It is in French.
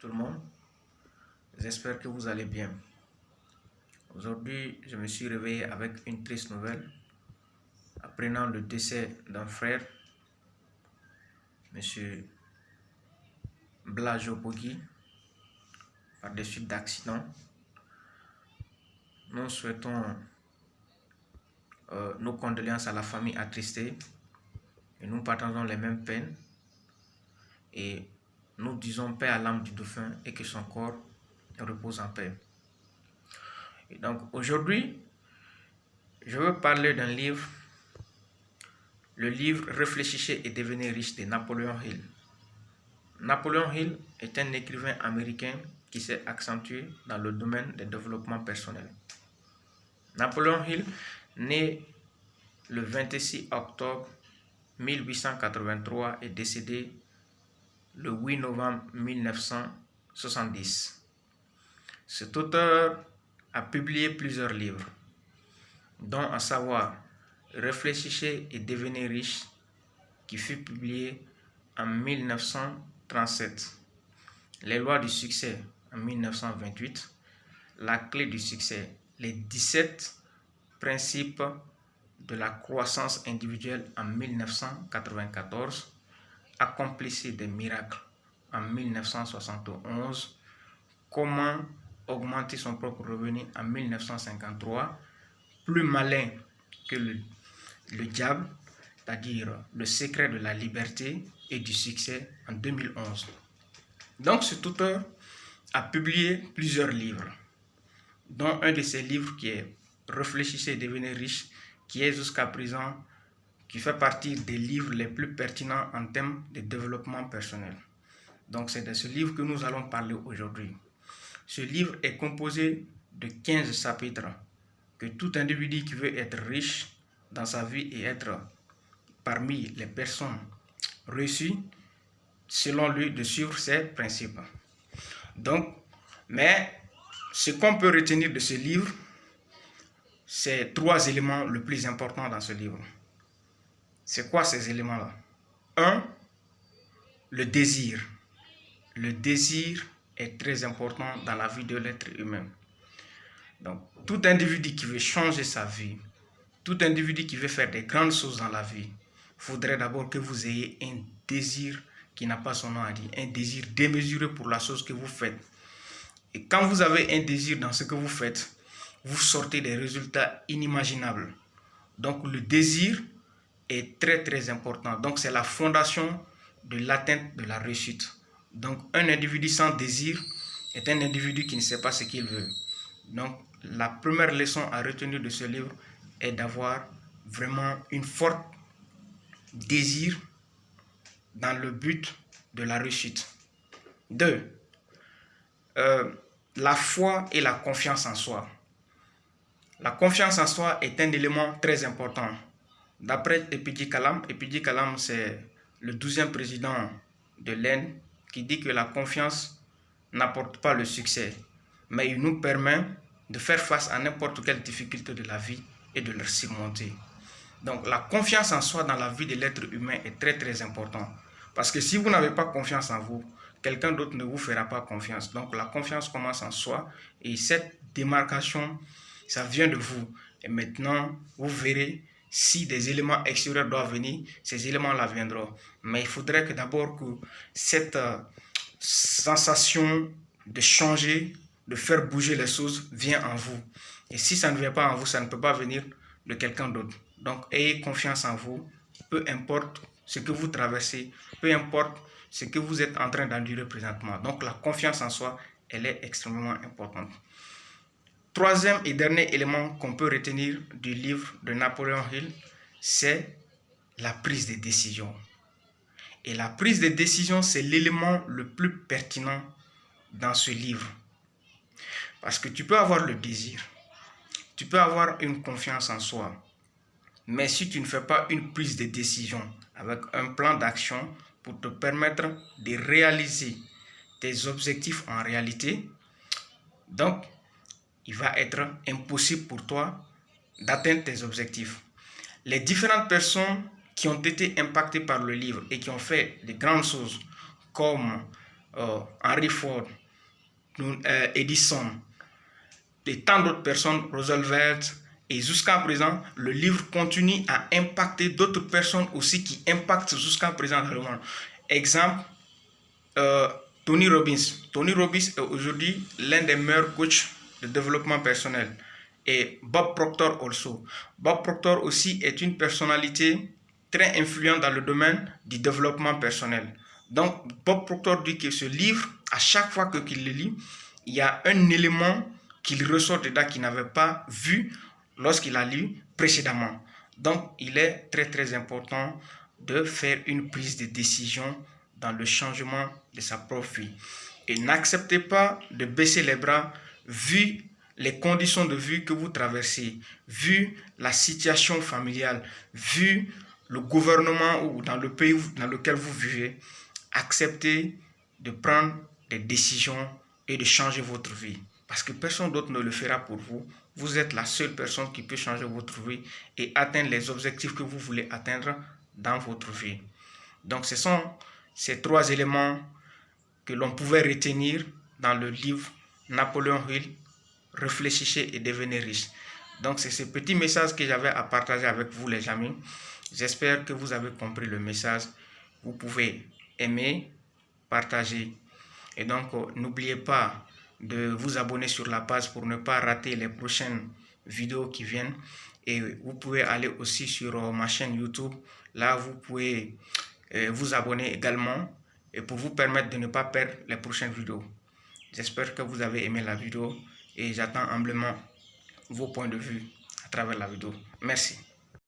tout le monde, j'espère que vous allez bien. Aujourd'hui, je me suis réveillé avec une triste nouvelle, apprenant le décès d'un frère, M. Blajo Poggi, par des suites d'accidents. Nous souhaitons nos condoléances à la famille attristée et nous partageons les mêmes peines et nous disons paix à l'âme du défunt et que son corps repose en paix. Et donc aujourd'hui, je veux parler d'un livre, le livre Réfléchissez et devenez riche de Napoleon Hill. Napoleon Hill est un écrivain américain qui s'est accentué dans le domaine du développement personnel. Napoleon Hill, né le 26 octobre 1883 et décédé le 8 novembre 1970. Cet auteur a publié plusieurs livres, dont à savoir Réfléchissez et devenez riche, qui fut publié en 1937, Les lois du succès en 1928, La clé du succès, les 17 principes de la croissance individuelle en 1994, Accomplissez des miracles en 1971, Comment augmenter son propre revenu en 1953, Plus malin que le diable, c'est-à-dire Le secret de la liberté et du succès en 2011. Donc cet auteur a publié plusieurs livres, dont un de ses livres qui est Réfléchissez et devenez riche, qui est jusqu'à présent, qui fait partie des livres les plus pertinents en termes de développement personnel. Donc c'est de ce livre que nous allons parler aujourd'hui. Ce livre est composé de 15 chapitres que tout individu qui veut être riche dans sa vie et être parmi les personnes reçues, selon lui, de suivre ces principes. Donc, mais ce qu'on peut retenir de ce livre, c'est 3 éléments les plus importants dans ce livre. C'est quoi ces éléments-là? 1. Le désir. Le désir est très important dans la vie de l'être humain. Donc, tout individu qui veut changer sa vie, tout individu qui veut faire des grandes choses dans la vie, il faudrait d'abord que vous ayez un désir qui n'a pas son nom à dire, un désir démesuré pour la chose que vous faites. Et quand vous avez un désir dans ce que vous faites, vous sortez des résultats inimaginables. Donc, le désir est très très important. Donc, c'est la fondation de l'atteinte de la réussite. Donc, un individu sans désir est un individu qui ne sait pas ce qu'il veut. Donc, la première leçon à retenir de ce livre est d'avoir vraiment une forte désir dans le but de la réussite. 2. La foi et la confiance en soi. La confiance en soi est un élément très important. D'après Epidi Kalam, c'est le 12e président de l'Inde qui dit que la confiance n'apporte pas le succès, mais il nous permet de faire face à n'importe quelle difficulté de la vie et de la surmonter. Donc la confiance en soi dans la vie de l'être humain est très très important. Parce que si vous n'avez pas confiance en vous, quelqu'un d'autre ne vous fera pas confiance. Donc la confiance commence en soi et cette démarcation, ça vient de vous. Et maintenant, vous verrez si des éléments extérieurs doivent venir, ces éléments-là viendront. Mais il faudrait que d'abord que cette sensation de changer, de faire bouger les choses vienne en vous. Et si ça ne vient pas en vous, ça ne peut pas venir de quelqu'un d'autre. Donc, ayez confiance en vous, peu importe ce que vous traversez, peu importe ce que vous êtes en train d'endurer présentement. Donc, la confiance en soi, elle est extrêmement importante. 3e et dernier élément qu'on peut retenir du livre de Napoleon Hill, c'est la prise de décision. Et la prise de décision, c'est l'élément le plus pertinent dans ce livre. Parce que tu peux avoir le désir, tu peux avoir une confiance en soi, mais si tu ne fais pas une prise de décision avec un plan d'action pour te permettre de réaliser tes objectifs en réalité, donc il va être impossible pour toi d'atteindre tes objectifs. Les différentes personnes qui ont été impactées par le livre et qui ont fait de grandes choses, comme Henry Ford, Edison, et tant d'autres personnes, Roosevelt. Et jusqu'à présent, le livre continue à impacter d'autres personnes aussi qui impactent jusqu'à présent dans le monde. Exemple, Tony Robbins. Tony Robbins est aujourd'hui l'un des meilleurs coachs de développement personnel. Et Bob Proctor also. Bob Proctor aussi est une personnalité très influente dans le domaine du développement personnel. Donc, Bob Proctor dit que ce livre, à chaque fois qu'il le lit, il y a un élément qu'il ressort dedans qu'il n'avait pas vu lorsqu'il a lu précédemment. Donc, il est très important de faire une prise de décision dans le changement de sa propre vie. Et n'acceptez pas de baisser les bras vu les conditions de vie que vous traversez, vu la situation familiale, vu le gouvernement ou dans le pays dans lequel vous vivez. Acceptez de prendre des décisions et de changer votre vie. Parce que personne d'autre ne le fera pour vous. Vous êtes la seule personne qui peut changer votre vie et atteindre les objectifs que vous voulez atteindre dans votre vie. Donc ce sont ces 3 éléments que l'on pouvait retenir dans le livre Napoléon Hill, Réfléchissez et devenez riche. Donc c'est ce petit message que j'avais à partager avec vous les amis. J'espère que vous avez compris le message. Vous pouvez aimer, partager. Et donc n'oubliez pas de vous abonner sur la page pour ne pas rater les prochaines vidéos qui viennent. Et vous pouvez aller aussi sur ma chaîne YouTube. Là, vous pouvez vous abonner également et pour vous permettre de ne pas perdre les prochaines vidéos. J'espère que vous avez aimé la vidéo et j'attends humblement vos points de vue à travers la vidéo. Merci.